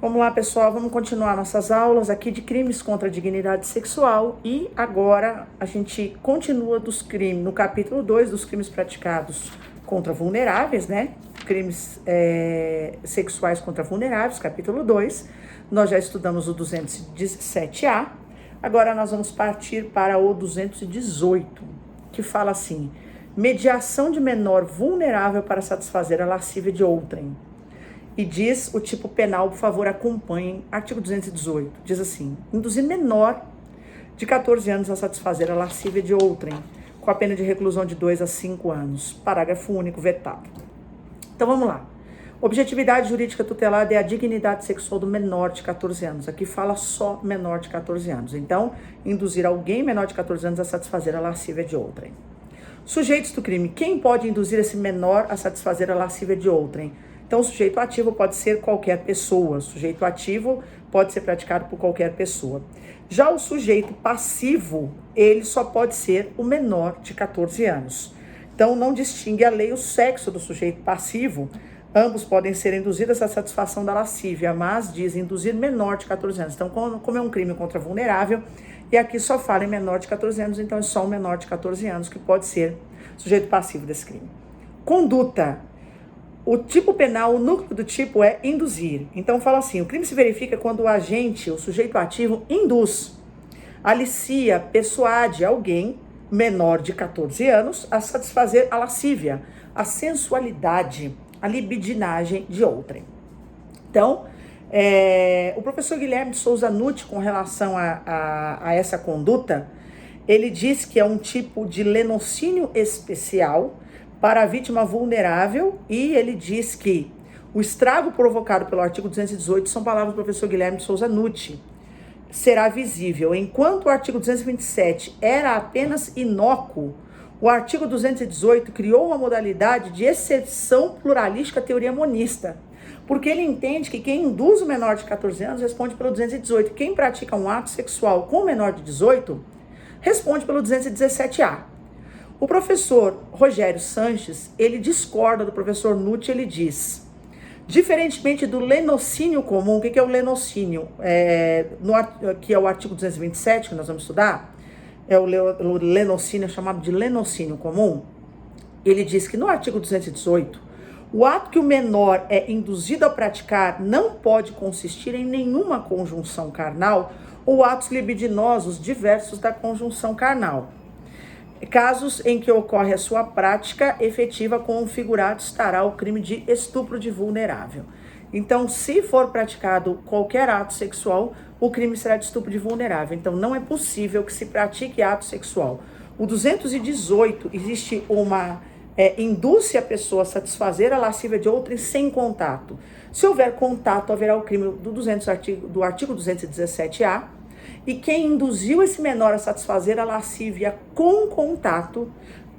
Vamos lá, pessoal, vamos continuar nossas aulas aqui de crimes contra a dignidade sexual e agora a gente continua dos crimes, no capítulo 2 dos crimes praticados contra vulneráveis, né? Crimes sexuais contra vulneráveis, capítulo 2. Nós já estudamos o 217A, agora nós vamos partir para o 218, que fala assim: mediação de menor vulnerável para satisfazer a lascívia de outrem. E diz o tipo penal, por favor, acompanhem, artigo 218, diz assim: induzir menor de 14 anos a satisfazer a lascívia de outrem, com a pena de reclusão de 2 a 5 anos. Parágrafo único, vetado. Então vamos lá. Objetividade jurídica tutelada é a dignidade sexual do menor de 14 anos. Aqui fala só menor de 14 anos. Então, induzir alguém menor de 14 anos a satisfazer a lascívia de outrem. Sujeitos do crime. Quem pode induzir esse menor a satisfazer a lascívia de outrem? Então, o sujeito ativo pode ser qualquer pessoa. O sujeito ativo pode ser praticado por qualquer pessoa. Já o sujeito passivo, ele só pode ser o menor de 14 anos. Então, não distingue a lei o sexo do sujeito passivo. Ambos podem ser induzidos à satisfação da lascívia, mas diz induzir menor de 14 anos. Então, como é um crime contra vulnerável, e aqui só fala em menor de 14 anos, então é só um menor de 14 anos que pode ser sujeito passivo desse crime. Conduta. O tipo penal, o núcleo do tipo é induzir. Então fala assim: o crime se verifica quando o agente, o sujeito ativo, induz, alicia, persuade alguém menor de 14 anos a satisfazer a lascívia, a sensualidade, a libidinagem de outrem. Então, o professor Guilherme de Souza Nutti, com relação a essa conduta, ele diz que é um tipo de lenocínio especial para a vítima vulnerável, e ele diz que o estrago provocado pelo artigo 218, são palavras do professor Guilherme de Souza Nutti, será visível. Enquanto o artigo 227 era apenas inócuo, o artigo 218 criou uma modalidade de exceção pluralística à teoria monista, porque ele entende que quem induz o menor de 14 anos responde pelo 218, quem pratica um ato sexual com o menor de 18 responde pelo 217A. O professor Rogério Sanches, ele discorda do professor Nutti, ele diz: diferentemente do lenocínio comum, o que é o lenocínio? Que é o artigo 227, que nós vamos estudar, o lenocínio, é chamado de lenocínio comum. Ele diz que no artigo 218, o ato que o menor é induzido a praticar não pode consistir em nenhuma conjunção carnal ou atos libidinosos diversos da conjunção carnal. Casos em que ocorre a sua prática efetiva configurado estará o crime de estupro de vulnerável. Então, se for praticado qualquer ato sexual, o crime será de estupro de vulnerável. Então, não é possível que se pratique ato sexual. O 218, existe uma induz a pessoa a satisfazer a lascívia de outrem sem contato. Se houver contato, haverá o crime do artigo 217A, e quem induziu esse menor a satisfazer a lascívia com contato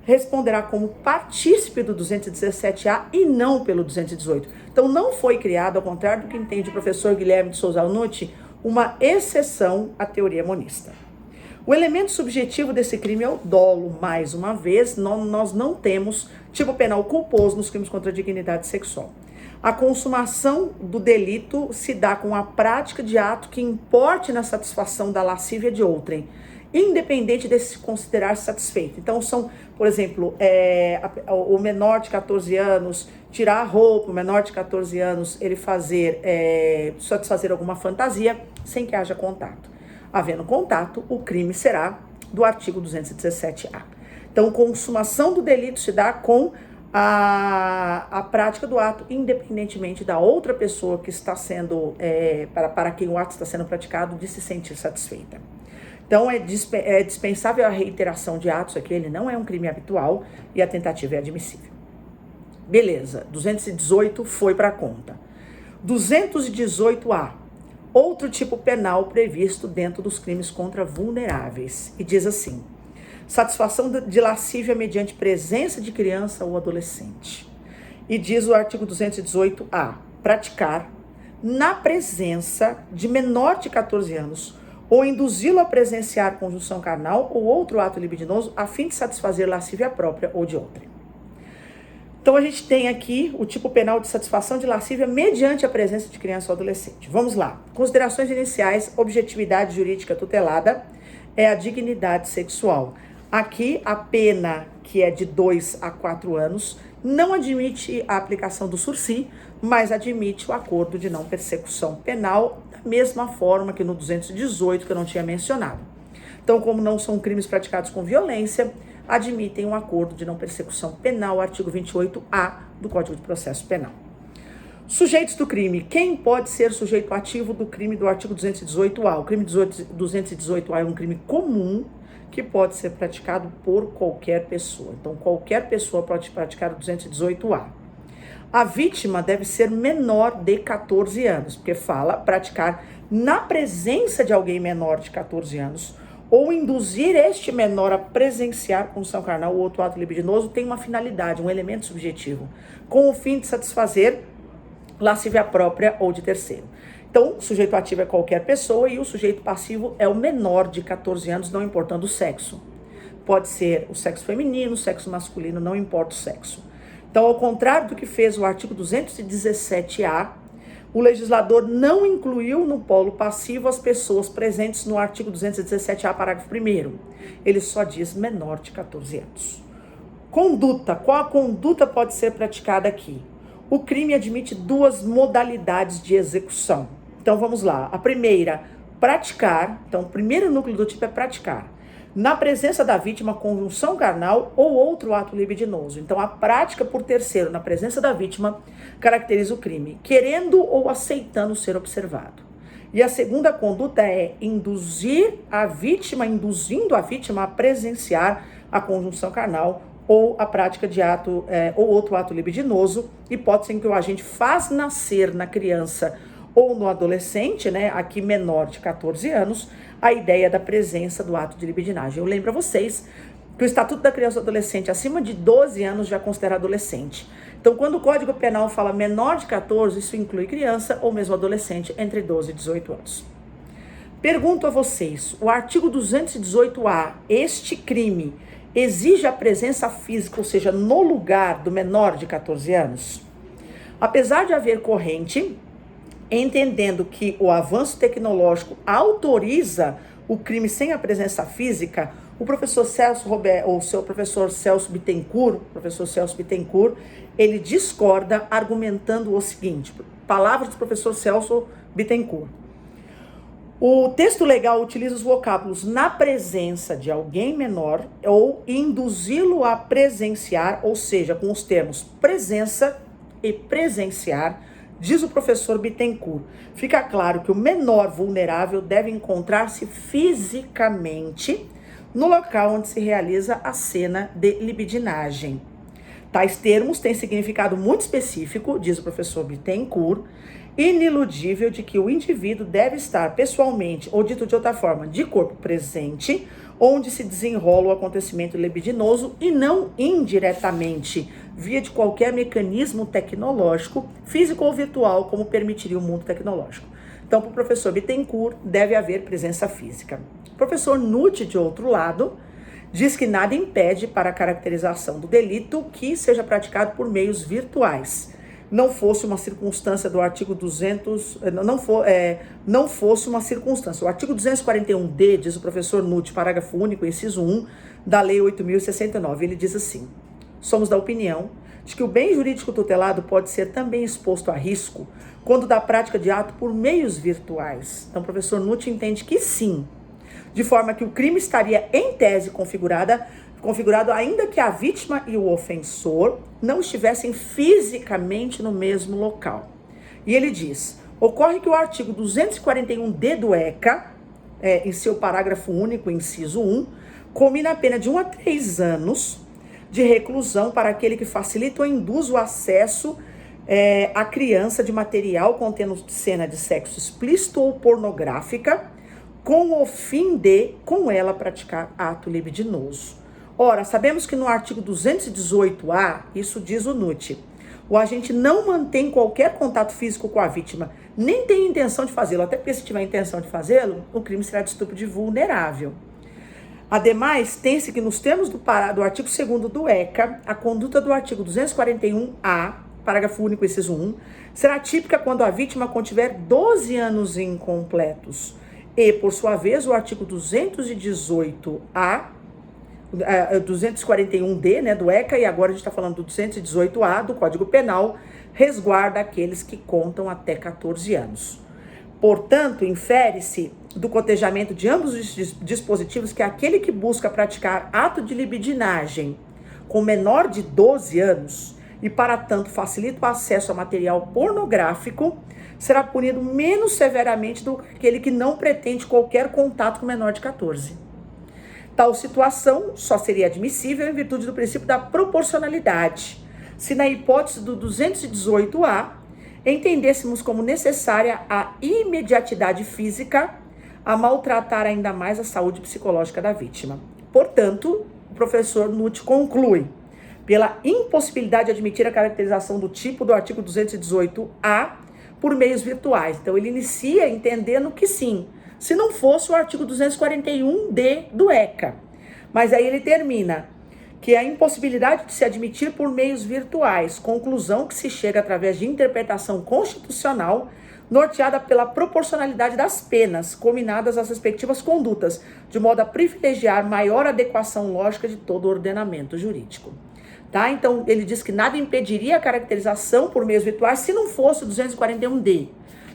responderá como partícipe do 217A e não pelo 218. Então não foi criado, ao contrário do que entende o professor Guilherme de Souza Nutti, uma exceção à teoria monista. O elemento subjetivo desse crime é o dolo. Mais uma vez, nós não temos tipo penal culposo nos crimes contra a dignidade sexual. A consumação do delito se dá com a prática de ato que importe na satisfação da lascívia de outrem, independente de se considerar satisfeito. Então são, por exemplo, o menor de 14 anos tirar a roupa, o menor de 14 anos ele satisfazer alguma fantasia sem que haja contato. Havendo contato, o crime será do artigo 217A. Então, consumação do delito se dá com a prática do ato, independentemente da outra pessoa que está sendo, para quem o ato está sendo praticado, de se sentir satisfeita. Então, é dispensável a reiteração de atos aqui, ele não é um crime habitual e a tentativa é admissível. Beleza, 218 foi para a conta. 218A, outro tipo penal previsto dentro dos crimes contra vulneráveis, e diz assim: satisfação de lascívia mediante presença de criança ou adolescente. E diz o artigo 218A, praticar na presença de menor de 14 anos ou induzi-lo a presenciar conjunção carnal ou outro ato libidinoso a fim de satisfazer lascívia própria ou de outrem. Então a gente tem aqui o tipo penal de satisfação de lascívia mediante a presença de criança ou adolescente. Vamos lá. Considerações iniciais, objetividade jurídica tutelada é a dignidade sexual. Aqui a pena, que é de 2 a 4 anos, não admite a aplicação do sursi, mas admite o acordo de não persecução penal, da mesma forma que no 218, que eu não tinha mencionado. Então, como não são crimes praticados com violência, admitem um acordo de não persecução penal, artigo 28A do Código de Processo Penal. Sujeitos do crime. Quem pode ser sujeito ativo do crime do artigo 218A? O crime 218A é um crime comum que pode ser praticado por qualquer pessoa. Então, qualquer pessoa pode praticar o 218A. A vítima deve ser menor de 14 anos, porque fala praticar na presença de alguém menor de 14 anos ou induzir este menor a presenciar condição carnal ou outro ato libidinoso, tem uma finalidade, um elemento subjetivo, com o fim de satisfazer lascívia própria ou de terceiro. Então, o sujeito ativo é qualquer pessoa e o sujeito passivo é o menor de 14 anos, não importando o sexo. Pode ser o sexo feminino, o sexo masculino, não importa o sexo. Então, ao contrário do que fez o artigo 217A, o legislador não incluiu no polo passivo as pessoas presentes no artigo 217A, parágrafo 1º. Ele só diz menor de 14 anos. Conduta. Qual a conduta pode ser praticada aqui? O crime admite duas modalidades de execução. Então, vamos lá. A primeira, praticar. Então, o primeiro núcleo do tipo é praticar. Na presença da vítima, conjunção carnal ou outro ato libidinoso. Então, a prática por terceiro, na presença da vítima, caracteriza o crime, querendo ou aceitando ser observado. E a segunda conduta é induzir a vítima, induzindo a vítima a presenciar a conjunção carnal ou a prática de ato ou outro ato libidinoso, hipótese em que o agente faz nascer na criança ou no adolescente, né, aqui menor de 14 anos, a ideia da presença do ato de libidinagem. Eu lembro a vocês que o Estatuto da Criança e Adolescente acima de 12 anos já considera adolescente. Então, quando o Código Penal fala menor de 14, isso inclui criança ou mesmo adolescente entre 12 e 18 anos. Pergunto a vocês, o artigo 218A, este crime, exige a presença física, ou seja, no lugar do menor de 14 anos? Apesar de haver corrente, entendendo que o avanço tecnológico autoriza o crime sem a presença física, o professor Celso Bittencourt, ele discorda argumentando o seguinte, palavras do professor Celso Bittencourt. O texto legal utiliza os vocábulos na presença de alguém menor ou induzi-lo a presenciar, ou seja, com os termos presença e presenciar, diz o professor Bittencourt. Fica claro que o menor vulnerável deve encontrar-se fisicamente no local onde se realiza a cena de libidinagem. Tais termos têm significado muito específico, diz o professor Bittencourt, iniludível de que o indivíduo deve estar pessoalmente, ou dito de outra forma, de corpo presente, onde se desenrola o acontecimento libidinoso e não indiretamente, via de qualquer mecanismo tecnológico, físico ou virtual, como permitiria o mundo tecnológico. Então, para o professor Bittencourt, deve haver presença física. O professor Nutti, de outro lado, diz que nada impede para a caracterização do delito que seja praticado por meios virtuais. Não fosse uma circunstância do artigo 200, não fosse uma circunstância. O artigo 241D, diz o professor Nutti, parágrafo único, inciso 1, da Lei 8.069, ele diz assim: somos da opinião de que o bem jurídico tutelado pode ser também exposto a risco quando da prática de ato por meios virtuais. Então, o professor Nutti entende que sim, de forma que o crime estaria em tese configurado ainda que a vítima e o ofensor não estivessem fisicamente no mesmo local. E ele diz, ocorre que o artigo 241D do ECA, em seu parágrafo único, inciso 1, combina a pena de 1 a 3 anos de reclusão para aquele que facilita ou induz o acesso à criança de material contendo cena de sexo explícito ou pornográfica, com o fim de, com ela, praticar ato libidinoso. Ora, sabemos que no artigo 218A, isso diz o Nutti, o agente não mantém qualquer contato físico com a vítima, nem tem intenção de fazê-lo, até porque se tiver intenção de fazê-lo, o crime será de estupro de vulnerável. Ademais, tem-se que nos termos do artigo 2º do ECA, a conduta do artigo 241-A, parágrafo único, inciso 1, será típica quando a vítima contiver 12 anos incompletos. E, por sua vez, o artigo 218-A, 241-D, né, do ECA, e agora a gente está falando do 218-A do Código Penal, resguarda aqueles que contam até 14 anos. Portanto, infere-se do cotejamento de ambos os dispositivos que aquele que busca praticar ato de libidinagem com menor de 12 anos e, para tanto, facilita o acesso a material pornográfico, será punido menos severamente do que aquele que não pretende qualquer contato com menor de 14. Tal situação só seria admissível em virtude do princípio da proporcionalidade, se na hipótese do 218-A entendêssemos como necessária a imediatidade física a maltratar ainda mais a saúde psicológica da vítima. Portanto, o professor Nutt conclui, pela impossibilidade de admitir a caracterização do tipo do artigo 218-A por meios virtuais. Então, ele inicia entendendo que sim, se não fosse o artigo 241-D do ECA. Mas aí ele termina que a impossibilidade de se admitir por meios virtuais, conclusão que se chega através de interpretação constitucional norteada pela proporcionalidade das penas combinadas às respectivas condutas, de modo a privilegiar maior adequação lógica de todo o ordenamento jurídico. Tá? Então, ele diz que nada impediria a caracterização por meios virtuais se não fosse o 241-D,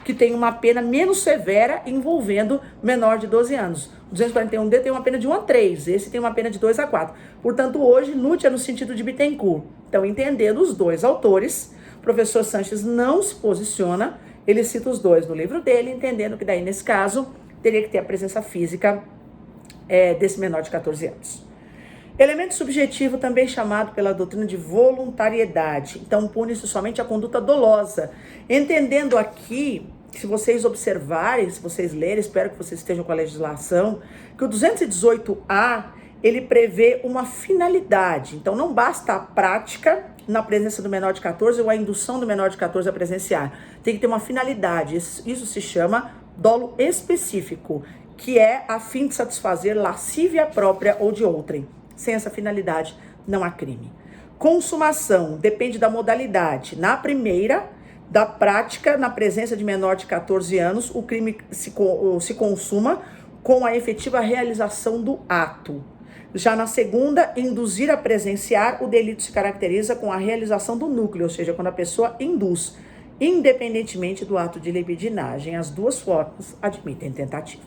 que tem uma pena menos severa envolvendo menor de 12 anos. O 241-D tem uma pena de 1 a 3, esse tem uma pena de 2 a 4. Portanto, hoje, Nutt é no sentido de Bittencourt. Então, entendendo os dois autores, o professor Sanches não se posiciona, ele cita os dois no livro dele, entendendo que daí, nesse caso, teria que ter a presença física desse menor de 14 anos. Elemento subjetivo, também chamado pela doutrina de voluntariedade. Então, pune-se somente a conduta dolosa. Entendendo aqui, se vocês observarem, se vocês lerem, espero que vocês estejam com a legislação, que o 218-A, ele prevê uma finalidade. Então, não basta a prática na presença do menor de 14 ou a indução do menor de 14 a presenciar. Tem que ter uma finalidade. Isso se chama dolo específico, que é a fim de satisfazer lascívia própria ou de outrem. Sem essa finalidade, não há crime. Consumação depende da modalidade. Na primeira, da prática, na presença de menor de 14 anos, o crime se consuma com a efetiva realização do ato. Já na segunda, induzir a presenciar, o delito se caracteriza com a realização do núcleo, ou seja, quando a pessoa induz, independentemente do ato de libidinagem. As duas formas admitem tentativa.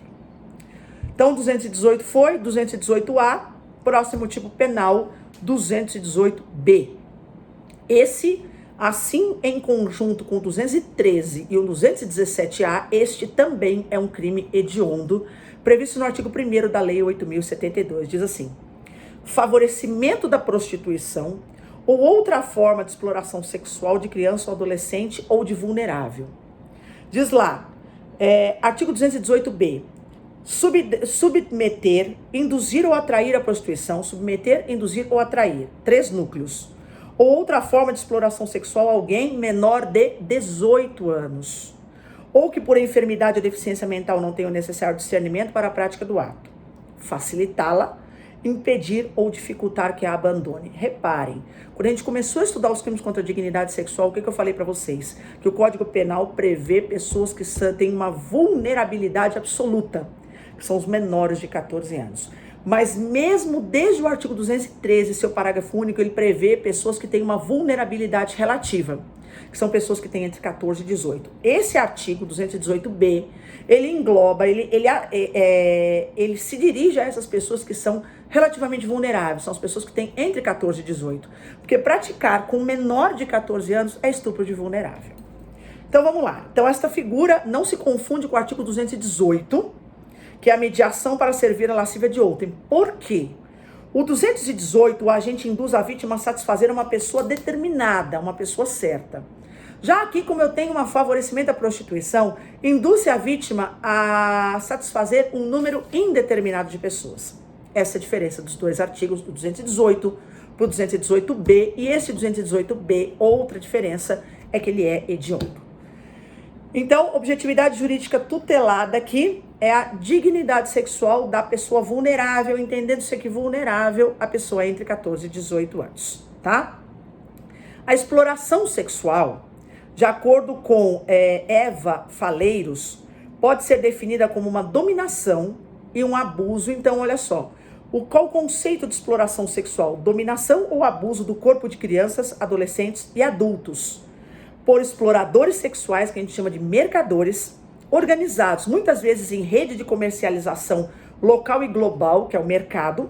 Então, 218 foi, 218-A, próximo tipo penal, 218-B. Esse, assim em conjunto com o 213 e o 217-A, este também é um crime hediondo, previsto no artigo 1º da Lei 8.072. Diz assim: favorecimento da prostituição ou outra forma de exploração sexual de criança ou adolescente ou de vulnerável. Diz lá, artigo 218-B, submeter, induzir ou atrair a prostituição, submeter, induzir ou atrair, 3 núcleos, ou outra forma de exploração sexual a alguém menor de 18 anos, ou que por enfermidade ou deficiência mental não tenha o necessário discernimento para a prática do ato, facilitá-la, impedir ou dificultar que a abandone. Reparem, quando a gente começou a estudar os crimes contra a dignidade sexual, o que eu falei para vocês? Que o Código Penal prevê pessoas que têm uma vulnerabilidade absoluta, que são os menores de 14 anos. Mas mesmo desde o artigo 213, seu parágrafo único, ele prevê pessoas que têm uma vulnerabilidade relativa, que são pessoas que têm entre 14 e 18. Esse artigo 218-B, ele engloba, ele se dirige a essas pessoas que são relativamente vulneráveis, são as pessoas que têm entre 14 e 18. Porque praticar com menor de 14 anos é estupro de vulnerável. Então vamos lá. Então esta figura não se confunde com o artigo 218, que é a mediação para servir a lascívia de outrem. Por quê? O 218, o agente induz a vítima a satisfazer uma pessoa determinada, uma pessoa certa. Já aqui, como eu tenho um favorecimento à prostituição, induz a vítima a satisfazer um número indeterminado de pessoas. Essa é a diferença dos dois artigos, do 218 para o 218-B, e esse 218-B, outra diferença é que ele é hediondo. Então, objetividade jurídica tutelada aqui, é a dignidade sexual da pessoa vulnerável, entendendo-se que vulnerável a pessoa entre 14 e 18 anos, tá? A exploração sexual, de acordo com Eva Faleiros, pode ser definida como uma dominação e um abuso. Então, olha só, qual o conceito de exploração sexual? Dominação ou abuso do corpo de crianças, adolescentes e adultos por exploradores sexuais, que a gente chama de mercadores, organizados muitas vezes em rede de comercialização local e global, que é o mercado,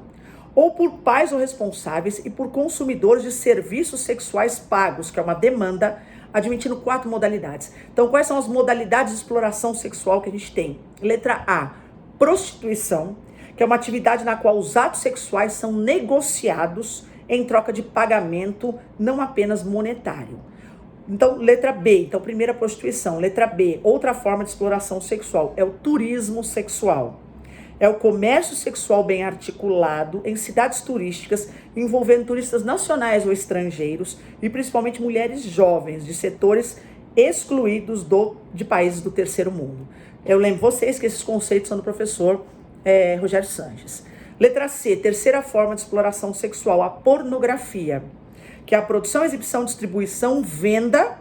ou por pais ou responsáveis e por consumidores de serviços sexuais pagos, que é uma demanda, admitindo 4 modalidades. Então, quais são as modalidades de exploração sexual que a gente tem? Letra A, prostituição, que é uma atividade na qual os atos sexuais são negociados em troca de pagamento, não apenas monetário. Então, letra B, então primeira prostituição. Letra B, outra forma de exploração sexual, é o turismo sexual. É o comércio sexual bem articulado em cidades turísticas, envolvendo turistas nacionais ou estrangeiros, e principalmente mulheres jovens, de setores excluídos de países do terceiro mundo. Eu lembro vocês que esses conceitos são do professor Rogério Sanches. Letra C, terceira forma de exploração sexual, a pornografia, que é a produção, exibição, distribuição, venda,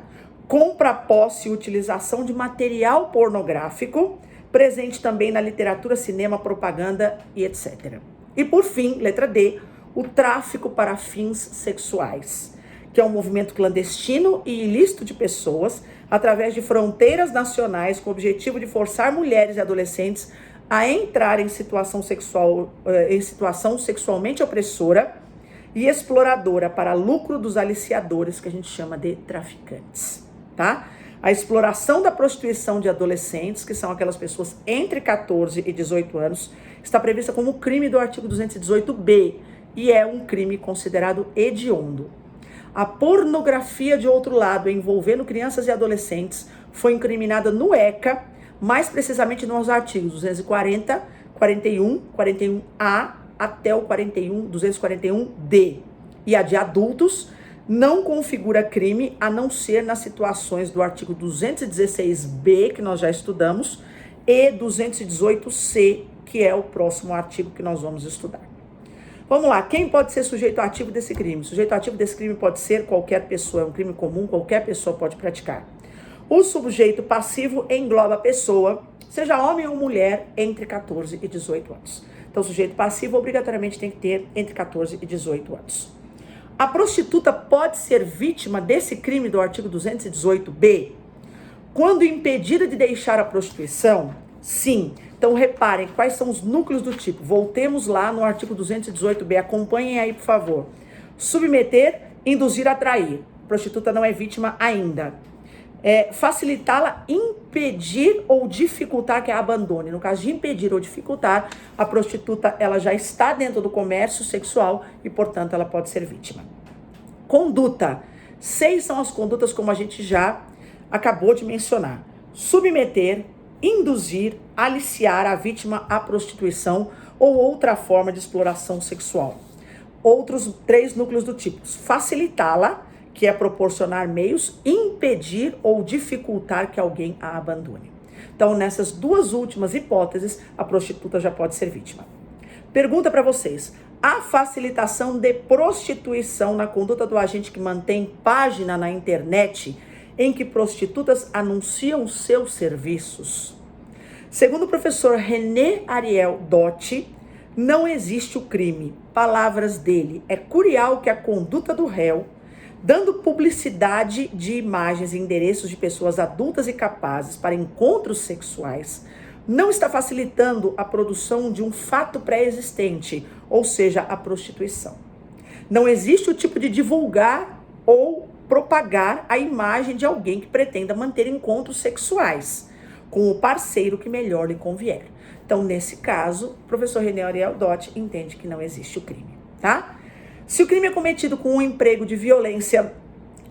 compra, posse e utilização de material pornográfico, presente também na literatura, cinema, propaganda e etc. E por fim, letra D, o tráfico para fins sexuais, que é um movimento clandestino e ilícito de pessoas através de fronteiras nacionais com o objetivo de forçar mulheres e adolescentes a entrar em situação sexualmente opressora e exploradora para lucro dos aliciadores, que a gente chama de traficantes, tá? A exploração da prostituição de adolescentes, que são aquelas pessoas entre 14 e 18 anos, está prevista como crime do artigo 218b e é um crime considerado hediondo. A pornografia, de outro lado, envolvendo crianças e adolescentes, foi incriminada no ECA, mais precisamente nos artigos 240, 41, 41A até o 241D. E a de adultos não configura crime, a não ser nas situações do artigo 216B, que nós já estudamos, e 218C, que é o próximo artigo que nós vamos estudar. Vamos lá, quem pode ser sujeito ativo desse crime? O sujeito ativo desse crime pode ser qualquer pessoa, é um crime comum, qualquer pessoa pode praticar. O sujeito passivo engloba a pessoa, seja homem ou mulher, entre 14 e 18 anos. Então, o sujeito passivo obrigatoriamente tem que ter entre 14 e 18 anos. A prostituta pode ser vítima desse crime do artigo 218b quando impedida de deixar a prostituição? Sim. Então, reparem quais são os núcleos do tipo. Voltemos lá no artigo 218b, acompanhem aí, por favor. Submeter, induzir, atrair. A prostituta não é vítima ainda. Facilitá-la, impedir ou dificultar que a abandone. No caso de impedir ou dificultar, a prostituta ela já está dentro do comércio sexual e, portanto, ela pode ser vítima. Conduta. 6 são as condutas como a gente já acabou de mencionar. Submeter, induzir, aliciar a vítima à prostituição ou outra forma de exploração sexual. Outros 3 núcleos do tipo. Facilitá-la, que é proporcionar meios, impedir ou dificultar que alguém a abandone. Então, nessas 2 últimas hipóteses, a prostituta já pode ser vítima. Pergunta para vocês: a facilitação de prostituição na conduta do agente que mantém página na internet em que prostitutas anunciam seus serviços? Segundo o professor René Ariel Dotti, não existe o crime. Palavras dele: é curial que a conduta do réu, dando publicidade de imagens e endereços de pessoas adultas e capazes para encontros sexuais, não está facilitando a produção de um fato pré-existente, ou seja, a prostituição. Não existe o tipo de divulgar ou propagar a imagem de alguém que pretenda manter encontros sexuais com o parceiro que melhor lhe convier. Então, nesse caso, o professor René Ariel Dotti entende que não existe o crime, tá? Se o crime é cometido com um emprego de violência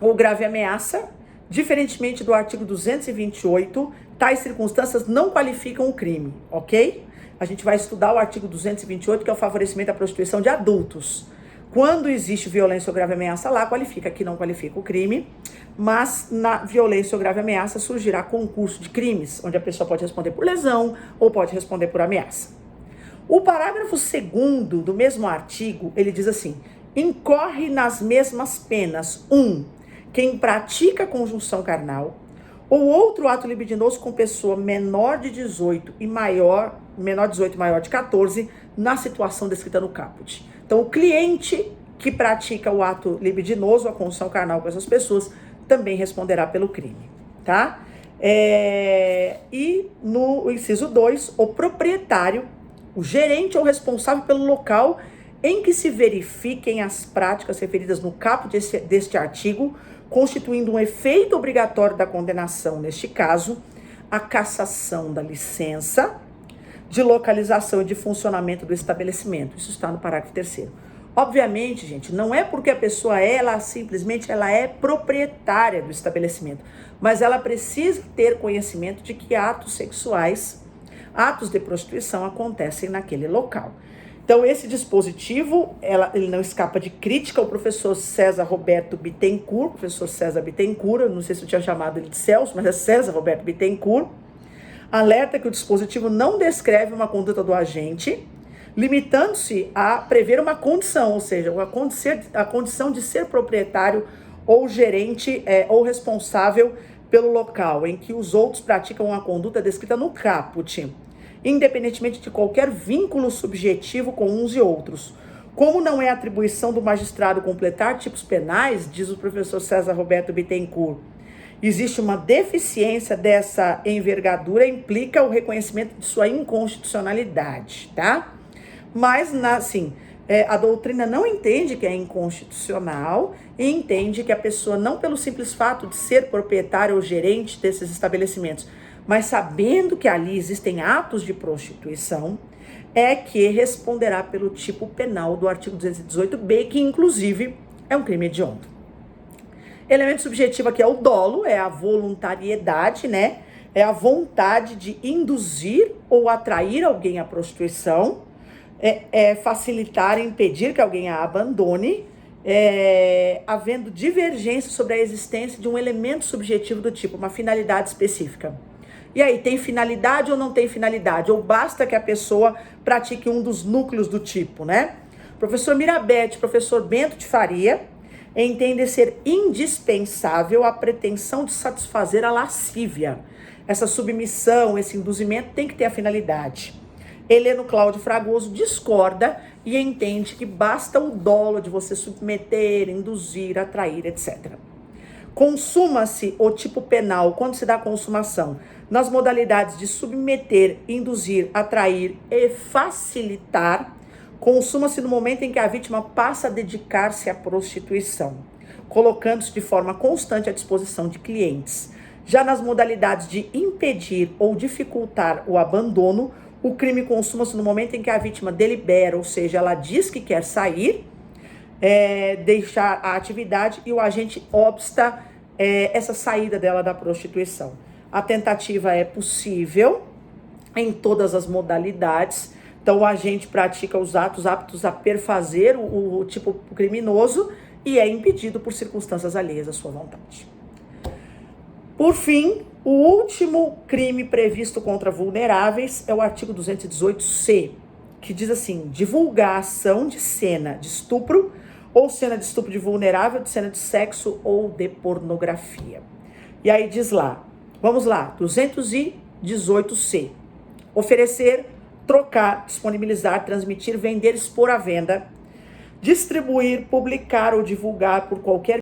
ou grave ameaça, diferentemente do artigo 228, tais circunstâncias não qualificam o crime, ok? A gente vai estudar o artigo 228, que é o favorecimento da prostituição de adultos. Quando existe violência ou grave ameaça lá, qualifica, aqui não qualifica o crime, mas na violência ou grave ameaça surgirá concurso de crimes, onde a pessoa pode responder por lesão ou pode responder por ameaça. O parágrafo 2º do mesmo artigo, ele diz assim: incorre nas mesmas penas, 1, quem pratica conjunção carnal, ou outro ato libidinoso com pessoa menor de 18 e menor de 18 e maior de 14, na situação descrita no caput. Então, o cliente que pratica o ato libidinoso, a conjunção carnal com essas pessoas, também responderá pelo crime, tá? E no inciso 2, o proprietário, o gerente ou responsável pelo local em que se verifiquem as práticas referidas no caput deste artigo, constituindo um efeito obrigatório da condenação, neste caso, a cassação da licença de localização e de funcionamento do estabelecimento. Isso está no parágrafo 3º. Obviamente, gente, não é porque a pessoa simplesmente é proprietária do estabelecimento, mas ela precisa ter conhecimento de que atos sexuais, atos de prostituição acontecem naquele local. Então, esse dispositivo, ele não escapa de crítica. O professor César Roberto Bittencourt, professor César Bittencourt, eu não sei se eu tinha chamado ele de Celso, mas é César Roberto Bittencourt, alerta que o dispositivo não descreve uma conduta do agente, limitando-se a prever uma condição, ou seja, a condição de ser proprietário ou gerente ou responsável pelo local em que os outros praticam a conduta descrita no caput, independentemente de qualquer vínculo subjetivo com uns e outros. Como não é atribuição do magistrado completar tipos penais, diz o professor César Roberto Bittencourt, existe uma deficiência dessa envergadura, implica o reconhecimento de sua inconstitucionalidade, tá? Mas, a doutrina não entende que é inconstitucional e entende que a pessoa, não pelo simples fato de ser proprietário ou gerente desses estabelecimentos, mas sabendo que ali existem atos de prostituição, é que responderá pelo tipo penal do artigo 218b, que inclusive é um crime hediondo. Elemento subjetivo aqui é o dolo, é a voluntariedade, né? É a vontade de induzir ou atrair alguém à prostituição, facilitar, impedir que alguém a abandone, havendo divergência sobre a existência de um elemento subjetivo do tipo, uma finalidade específica. E aí, tem finalidade ou não tem finalidade? Ou basta que a pessoa pratique um dos núcleos do tipo, né? Professor Mirabete, professor Bento de Faria, entende ser indispensável a pretensão de satisfazer a lascívia. Essa submissão, esse induzimento tem que ter a finalidade. Heleno Cláudio Fragoso discorda e entende que basta o dolo de você submeter, induzir, atrair, etc. Consuma-se o tipo penal quando se dá consumação nas modalidades de submeter, induzir, atrair e facilitar. Consuma-se no momento em que a vítima passa a dedicar-se à prostituição, colocando-se de forma constante à disposição de clientes. Já nas modalidades de impedir ou dificultar o abandono, o crime consuma-se no momento em que a vítima delibera, ou seja, ela diz que quer sair, deixar a atividade e o agente obsta essa saída dela da prostituição. A tentativa é possível em todas as modalidades. Então, o agente pratica os atos aptos a perfazer o tipo criminoso e é impedido por circunstâncias alheias à sua vontade. Por fim, o último crime previsto contra vulneráveis é o artigo 218C, que diz assim: divulgação de cena de estupro ou cena de estupro de vulnerável, de cena de sexo ou de pornografia. E aí diz lá, vamos lá, 218C, oferecer, trocar, disponibilizar, transmitir, vender, expor à venda, distribuir, publicar ou divulgar por qualquer